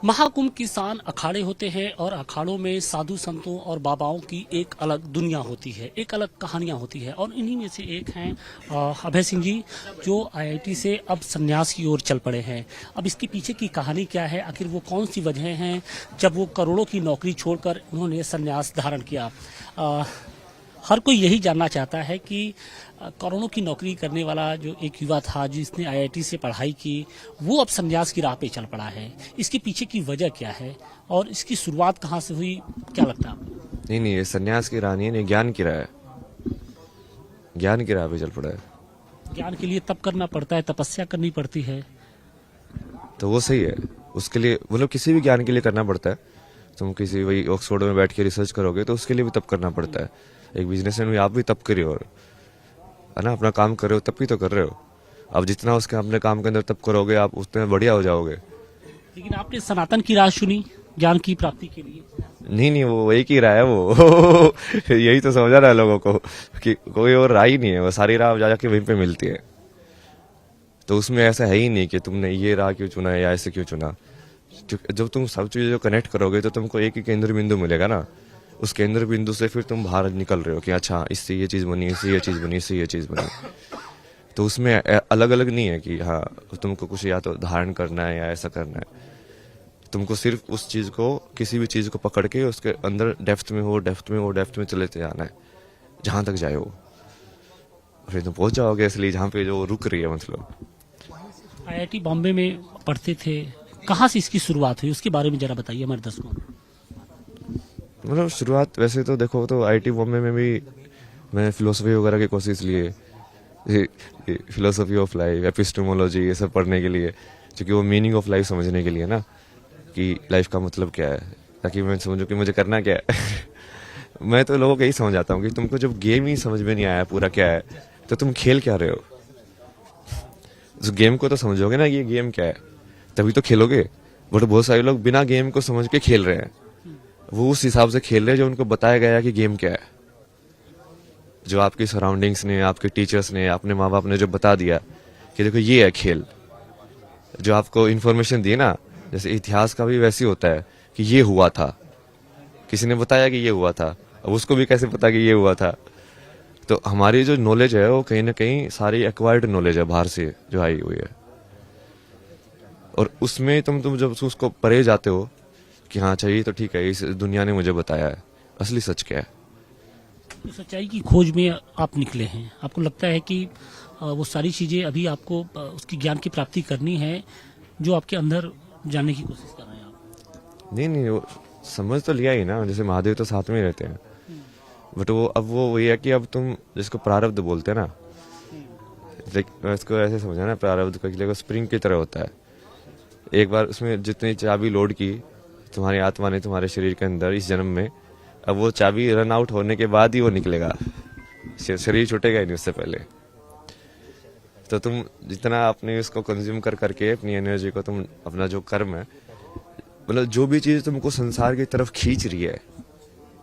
महाकुंभ की शान अखाड़े होते हैं और अखाड़ों में साधु संतों और बाबाओं की एक अलग दुनिया होती है, एक अलग कहानियां होती है। और इन्हीं में से एक हैं अभय सिंह जी, जो आईआईटी से अब संन्यास की ओर चल पड़े हैं। अब इसके पीछे की कहानी क्या है, आखिर वो कौन सी वजह हैं जब वो करोड़ों की नौकरी छोड़कर उन्होंने संन्यास धारण किया। हर कोई यही जानना चाहता है कि करोड़ों की नौकरी करने वाला जो एक युवा था जिसने आईआईटी से पढ़ाई की, वो अब संन्यास की राह पे चल पड़ा है। इसके पीछे की वजह क्या है और इसकी शुरुआत कहाँ से हुई, क्या लगता है आपको? नहीं नहीं, ये सन्यास की राह नहीं है, ये ज्ञान की राह है। ज्ञान की राह पे चल पड़ा है। ज्ञान के लिए तप करना पड़ता है, तपस्या करनी पड़ती है। तो वो सही है, उसके लिए मतलब किसी भी ज्ञान के लिए करना पड़ता है। तुम किसी वही ऑक्सफोर्ड में बैठ के रिसर्च करोगे तो उसके लिए भी तप करना पड़ता है। एक बिजनेसमैन भी आप भी तप करिए, और है ना, अपना काम कर रहे हो तब भी तो कर रहे हो। अब जितना उसके अपने काम के अंदर तप करोगे आप उतने बढ़िया हो जाओगे। लेकिन आपने सनातन की राह चुनी ज्ञान की प्राप्ति के लिए। नहीं नहीं, वो एक ही राह है वो यही तो समझा रहा है लोगों को कि कोई और राह ही नहीं है, वो सारी राह जा जाके वहीं पे मिलती है। तो उसमें ऐसा है ही नहीं कि तुमने ये राह क्यों चुना है या ऐसे क्यों चुना। जब तुम सब चीजें जो कनेक्ट करोगे तो तुमको एक ही केंद्र बिंदु मिलेगा ना। उस केंद्र बिंदु से फिर तुम बाहर निकल रहे हो कि अच्छा इससे ये चीज बनी, इससे ये चीज बनी, इससे ये चीज बनी। तो उसमें अलग अलग नहीं है कि हाँ तुमको कुछ या तो धारण करना है या ऐसा करना है। तुमको सिर्फ उस चीज को, किसी भी चीज को पकड़ के उसके अंदर डेप्थ में हो, डेप्थ में हो, डेप्थ में चले जाना है जहां तक जाए वो। फिर तुम पहुंच जाओगे असली जहां पे जो रुक रही है। मतलब आईआईटी बॉम्बे में पढ़ते थे, कहाँ से इसकी शुरुआत हुई उसके बारे में जरा बताइए हमारे दर्शकों को। मतलब शुरुआत वैसे तो देखो तो आईटी बॉम्बे में भी मैं फिलोसफी वगैरह की कोशिश लिए, फिलोसफी ऑफ लाइफ, एपिस्टेमोलॉजी, ये सब पढ़ने के लिए, क्योंकि वो मीनिंग ऑफ लाइफ समझने के लिए ना, कि लाइफ का मतलब क्या है, ताकि मैं समझूं कि मुझे करना क्या है मैं तो लोगों को यही समझाता हूँ कि तुमको जब गेम ही समझ में नहीं आया पूरा क्या है तो तुम खेल क्या रहे हो। उस गेम को तो समझोगे ना ये गेम क्या है, तभी तो खेलोगे। बट बहुत सारे लोग बिना गेम को समझ के खेल रहे हैं। वो उस हिसाब से खेल रहे हैं जो उनको बताया गया है कि गेम क्या है। जो आपकी सराउंडिंग्स ने, आपके टीचर्स ने, अपने माँ बाप ने जो बता दिया कि देखो ये है खेल, जो आपको इन्फॉर्मेशन दी ना, जैसे इतिहास का भी वैसे ही होता है कि ये हुआ था, किसी ने बताया कि ये हुआ था, अब उसको भी कैसे पता कि ये हुआ था। तो हमारी जो नॉलेज है वो कहीं ना कहीं सारी एक्वायर्ड नॉलेज है बाहर से जो आई हुई है। और उसमें तुम जब उसको परे जाते हो कि हाँ चाहिए तो ठीक है, इस दुनिया ने मुझे बताया है, असली सच क्या है। तो सच्चाई की खोज में आप निकले हैं, आपको लगता है कि वो सारी चीजें अभी आपको उसकी ज्ञान की प्राप्ति करनी है जो आपके अंदर जानने की कोशिश कर रहे हैं आप। नहीं नहीं, वो समझ तो लिया ही ना, जैसे महादेव तो साथ में ही रहते हैं। बट वो अब वो वही है कि अब तुम जिसको प्रारब्ध बोलते हैं ना, इसको ऐसे समझा ना, प्रारब्ध को स्प्रिंग की तरह होता है। एक बार उसमें जितनी चाबी लोड की तुम्हारी आत्मा ने तुम्हारे शरीर के अंदर इस जन्म में, अब वो चाबी रन आउट होने के बाद ही वो निकलेगा, शरीर छूटेगा ही नहीं उससे पहले। तो तुम जितना अपने उसको कंज्यूम कर करके अपनी एनर्जी को, तुम अपना जो कर्म है, मतलब जो भी चीज तुमको संसार की तरफ खींच रही है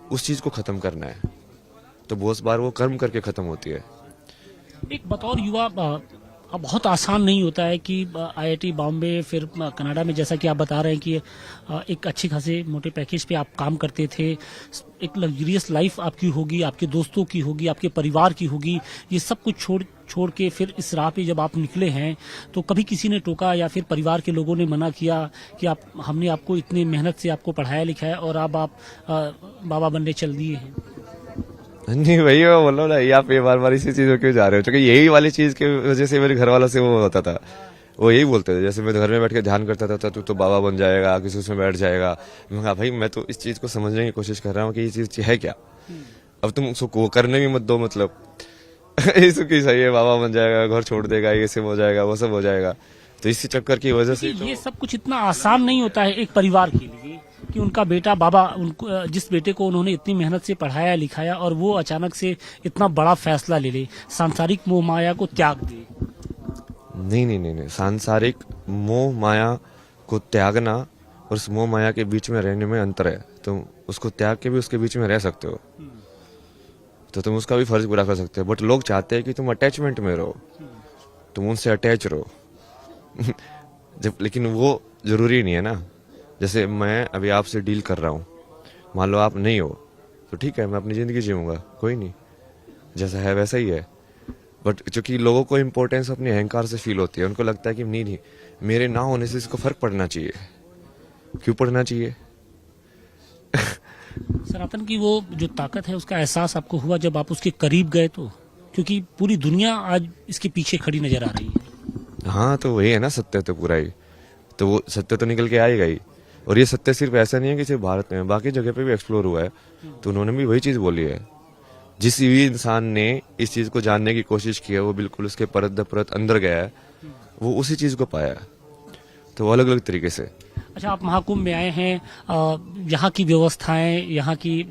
उस चीज को खत्म करना है। तो बहुत बार वो कर्म करके खत्म होती है। एक बतौर युवा अब बहुत आसान नहीं होता है कि आईआईटी बॉम्बे फिर कनाडा में, जैसा कि आप बता रहे हैं कि एक अच्छे खासे मोटे पैकेज पे आप काम करते थे, एक लग्जरियस लाइफ आपकी होगी, आपके दोस्तों की होगी, आपके परिवार की होगी, ये सब कुछ छोड़ के फिर इस राह पे जब आप निकले हैं तो कभी किसी ने टोका या फिर परिवार के लोगों ने मना किया कि आप, हमने आपको इतनी मेहनत से आपको पढ़ाया लिखाया और अब आप बाबा बनने चल दिए हैं। नहीं भैया, बोलो ना, आप ये बार बार इसी चीजों क्यों जा रहे हो, क्योंकि यही वाली चीज की वजह से मेरे घर वालों से वो होता था। वो यही बोलते थे, जैसे मैं घर में बैठ के ध्यान करता था, तू तो बाबा बन जाएगा, किसी उसमें बैठ जाएगा। मैं कहा भाई मैं तो इस चीज को समझने की कोशिश कर रहा हूँ कि ये चीज है क्या। अब तुम उसको करने भी मत दो, मतलब इसकी सही है, बाबा बन जाएगा, घर छोड़ देगा, ये सब हो जाएगा, वो सब हो जाएगा। तो इसी चक्कर की वजह से ये सब कुछ इतना आसान नहीं होता है एक परिवार के लिए कि उनका बेटा, बाबा, उनको जिस बेटे को उन्होंने इतनी मेहनत से पढ़ाया लिखाया और वो अचानक से इतना बड़ा फैसला ले ले, सांसारिक मोह माया को त्याग दे। नहीं नहीं नहीं नहीं, सांसारिक मोह माया को त्यागना और उस मोह माया के बीच में रहने में अंतर है। तुम उसको त्याग के भी उसके बीच में रह सकते हो, तो तुम उसका भी फर्ज पूरा कर सकते हो। बट लोग चाहते हैं कि तुम अटैचमेंट में रहो, तुम उनसे अटैच रहो जब, लेकिन वो जरूरी नहीं है ना। जैसे मैं अभी आपसे डील कर रहा हूँ, मान लो आप नहीं हो तो ठीक है, मैं अपनी जिंदगी जीऊंगा, कोई नहीं, जैसा है वैसा ही है। बट चूंकि लोगों को इम्पोर्टेंस अपने अहंकार से फील होती है, उनको लगता है कि नहीं, मेरे ना होने से इसको फर्क पड़ना चाहिए। क्यों पड़ना चाहिए? सनातन की वो जो ताकत है उसका एहसास आपको हुआ जब आप उसके करीब गए तो? क्योंकि पूरी दुनिया आज इसके पीछे खड़ी नजर आ रही है। हाँ, तो वही है ना, सत्य तो पूरा ही, तो वो सत्य तो निकल के आएगा ही। और ये सत्य सिर्फ ऐसा नहीं है कि सिर्फ भारत में, बाकी जगह पे भी एक्सप्लोर हुआ है, तो उन्होंने भी वही चीज बोली है। जिस भी इंसान ने इस चीज को जानने की कोशिश की है, वो बिल्कुल उसके परत दर परत अंदर गया है, वो उसी चीज को पाया है, तो अलग अलग तरीके से। अच्छा, आप महाकुंभ में आए हैं, यहाँ की व्यवस्थाएं, यहाँ की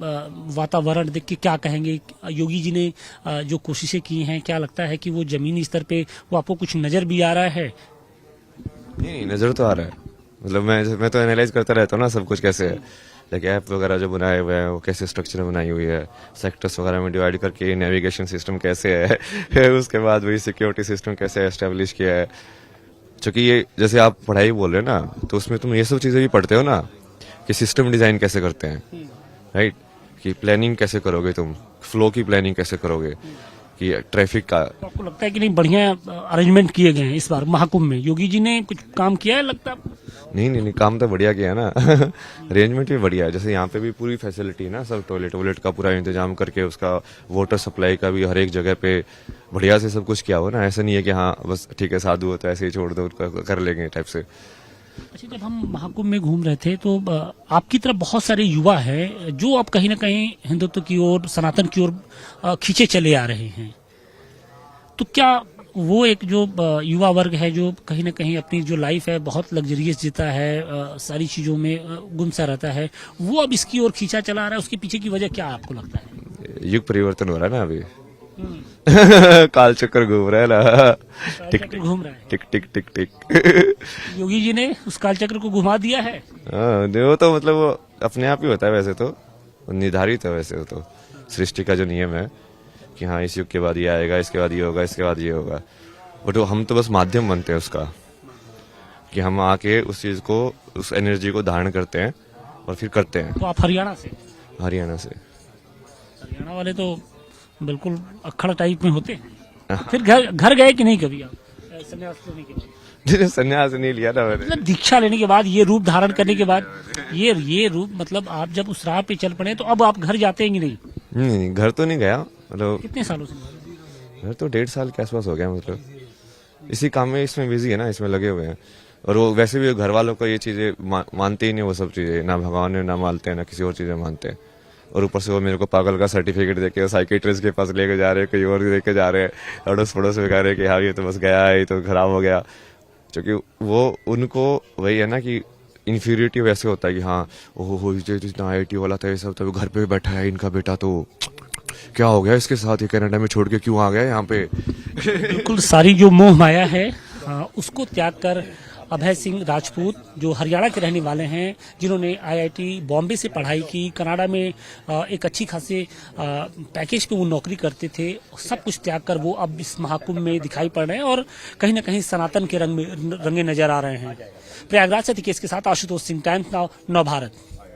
वातावरण देख के क्या कहेंगे? योगी जी ने जो कोशिशें की हैं, क्या लगता है कि वो जमीनी स्तर पे वो आपको कुछ नजर भी आ रहा है? नहीं, नजर तो आ रहा है, मतलब मैं तो एनालाइज करता रहता हूँ ना सब कुछ कैसे है। लाइक ऐप वगैरह जो बनाए हुए हैं वो कैसे स्ट्रक्चर बनाई हुई है, सेक्टर्स वगैरह में डिवाइड करके नेविगेशन सिस्टम कैसे है उसके बाद वही सिक्योरिटी सिस्टम कैसे एस्टेब्लिश किया है। क्योंकि ये जैसे आप पढ़ाई बोल रहे हो ना, तो उसमें तुम ये सब चीजें भी पढ़ते हो ना, कि सिस्टम डिजाइन कैसे करते हैं, राइट, कि प्लानिंग कैसे करोगे तुम, फ्लो की प्लानिंग कैसे करोगे, कि ट्रैफिक का। तो आपको लगता है कि नहीं बढ़िया अरेंजमेंट किए गए हैं इस बार महाकुंभ में? योगी जी ने कुछ काम किया है लगता है आपको? नहीं, काम तो बढ़िया किया है ना अरेंजमेंट भी बढ़िया है। जैसे यहाँ पे भी पूरी फैसिलिटी है ना, सब टॉयलेट वॉयलेट का पूरा इंतजाम करके, उसका वाटर सप्लाई का भी हर एक जगह पे बढ़िया से सब कुछ किया हो ना। ऐसा नहीं है कि हाँ बस ठीक है साधु हो तो ऐसे ही छोड़ दो, उनका कर लेंगे टाइप से। अच्छा, जब हम महाकुंभ में घूम रहे थे तो आपकी तरफ बहुत सारे युवा हैं जो अब कहीं ना कहीं हिंदुत्व की ओर, सनातन की ओर खींचे चले आ रहे हैं। तो क्या वो एक जो युवा वर्ग है जो कहीं ना कहीं अपनी जो लाइफ है बहुत लग्जरियस जीता है, सारी चीजों में गुम सा रहता है, वो अब इसकी ओर खींचा चला आ रहा है? उसके पीछे की वजह क्या आपको लगता है? युग परिवर्तन हो रहा है ना अभी काल चक्कर घूम रहा है ना, टिक टिक घूम रहा है, टिक टिक टिक टिक योगी जी ने उस काल चक्र को घुमा दिया है। हाँ, वो तो मतलब वो अपने आप ही होता है, वैसे तो निर्धारित है, वैसे वो तो सृष्टि का जो नियम है कि हाँ इस युग के बाद ये आएगा, इसके बाद ये होगा, इसके बाद ये होगा। बट हम तो बस माध्यम बनते हैं उसका, कि हम आके उस चीज को, उस एनर्जी को धारण करते हैं और फिर करते हैं। तो आप हरियाणा से? हरियाणा से। हरियाणा वाले तो बिल्कुल अक्खड़ टाइप में होते हैं। फिर घर गए कि नहीं कभी आप संन्यास लेने के बाद? संन्यास नहीं लिया ना मैंने, मतलब दीक्षा लेने के बाद, ये रूप धारण करने के बाद, ये रूप, मतलब आप जब उस राह पे चल पड़े तो अब आप घर जाते हैं कि नहीं? नहीं, घर तो नहीं गया, मतलब कितने सालों से? घर तो 1.5 साल के आसपास हो गया, मतलब इसी काम में, इसमें बिजी है ना, इसमें लगे हुए हैं। और वो वैसे भी घर वालों को ये चीजें मानते ही नहीं, वो सब चीजें ना भगवान ने ना मानते हैं, ना किसी और चीजें मानते हैं। और ऊपर से वो मेरे को पागल का सर्टिफिकेट देके साइकेट्रिस्ट के पास लेके जा रहे हैं, कहीं और लेके जा रहे हैं, अड़ोस पड़ोस में कह रहे हैं कि हाँ ये तो बस गया है, ये तो खराब हो गया। क्योंकि वो उनको वही है ना कि इन्फीरियरिटी वैसे होता है कि हाँ ओहो इतना IIT वाला था, ये सब तो घर पे बैठा है, इनका बेटा तो क्या हो गया इसके साथ, ये कनाडा में छोड़ के क्यों आ गया यहाँ पे बिल्कुल सारी जो मोह माया है उसको त्याग कर अभय सिंह राजपूत, जो हरियाणा के रहने वाले हैं, जिन्होंने IIT बॉम्बे से पढ़ाई की, कनाडा में एक अच्छी खासे पैकेज पे वो नौकरी करते थे, सब कुछ त्याग कर वो अब इस महाकुंभ में दिखाई पड़ रहे हैं और कहीं ना कहीं सनातन के रंग में रंगे नजर आ रहे हैं। प्रयागराज से टिकेश के साथ आशुतोष सिंह, टाइम्स नाउ, नव भारत।